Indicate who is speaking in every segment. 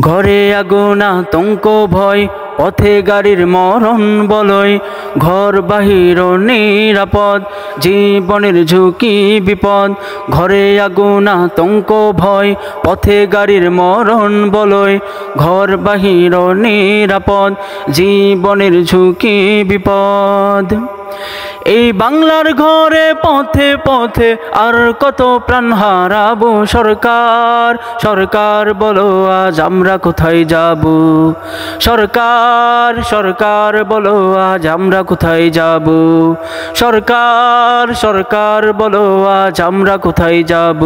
Speaker 1: ঘরে আগুন আতঙ্ক ভয়, পথে গাড়ির মরণ বলয়। ঘর বাহির নিরাপদ, জীবনের ঝুঁকি বিপদ। ঘরে আগুন আতঙ্ক ভয়, পথে গাড়ির মরণ বলয়। ঘর বাহির নিরাপদ, জীবনের ঝুঁকি বিপদ। এই বাংলার ঘরে পথে পথে আর কত প্রাণ হারাবো। সরকার সরকার বলো আজ আমরা কোথায় যাব। সরকার সরকার বলো আজ আমরা কোথায় যাব। সরকার সরকার বলো আজ আমরা কোথায় যাব।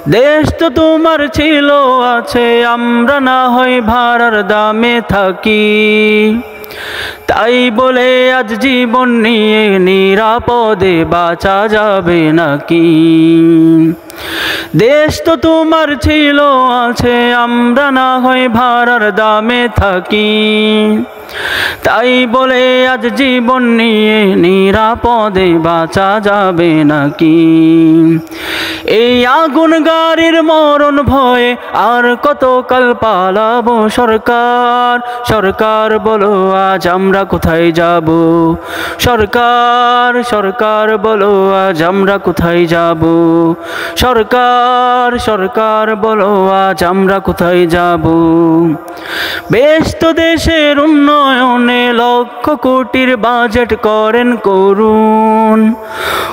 Speaker 1: দেশ তো তোমার ছিল আছে, আমরা না হয় ভাড়ার দামে থাকি। তাই বলে আজ জীবন নিয়ে নিরাপদে বাঁচা যাবে নাকি। দেশ তো তোমার ছিল আছে, আমরা না হয় ভাড়ার দামে থাকি। তাই বলে আজ জীবন নিয়ে নিরাপদে বাঁচা যাবে নাকি। এই আগুন গাড়ির মরণ ভয়ে আর কত কাল পালাবো। সরকার সরকার বলো আজ আমরা কোথায় যাব। সরকার সরকার বলো আজ আমরা কোথায় যাব। সরকার সরকার বলো আজ আমরা কোথায় যাব। বেশ তো দেশের উন্নয়নে লক্ষ কোটির বাজেট করেন করুন।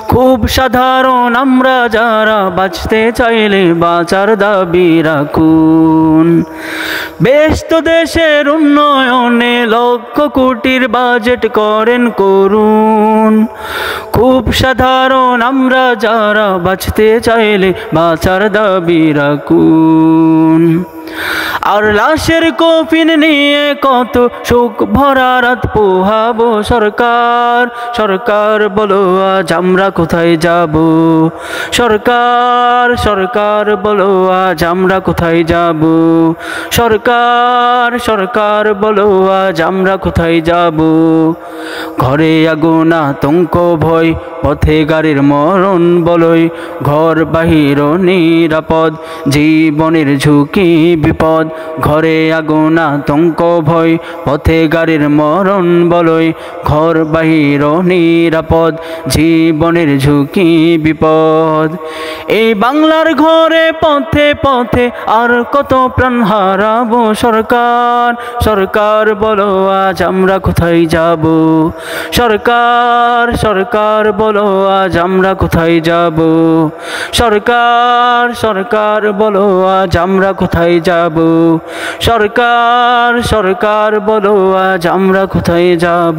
Speaker 1: খুব সাধারণ আমরা যারা বাঁচতে চাইলে বাঁচার দাবি রাখুন। বেশ তো দেশের উন্নয়নে লক্ষ কোটির বাজেট করেন করুন। খুব সাধারণ আমরা যারা বাঁচতে চাইলে বাঁচার দাবি রাখুন। আর লাশের কফিন নিয়ে কত শোক ভরা রাত পোহাবো। সরকার সরকার বলো আজ আমরা কোথায় যাব। সরকার সরকার বলো আজ আমরা কোথায় যাব। সরকার সরকার বলো আজ আমরা কোথায় যাব। ঘরে আগুন আতঙ্ক ভয়, পথে গাড়ির মরণ বলয়। ঘর বাহির নিরাপদ, জীবনের ঝুঁকি বিপদ। ঘরে আগুন আতঙ্ক ভয়, পথে গাড়ির মরণ বলয়। ঘর বাহির নিরাপদ, জীবনের ঝুঁকি বিপদ। এই বাংলার ঘরে পথে পথে আর কত প্রাণ হারাবো। সরকার সরকার বলো আজ আমরা কোথায় যাব। সরকার সরকার বলো আজ আমরা কোথায় যাব। সরকার সরকার বলো আজ আমরা কোথায় যাব। সরকার সরকার বলো আজ আমরা কোথায় যাব।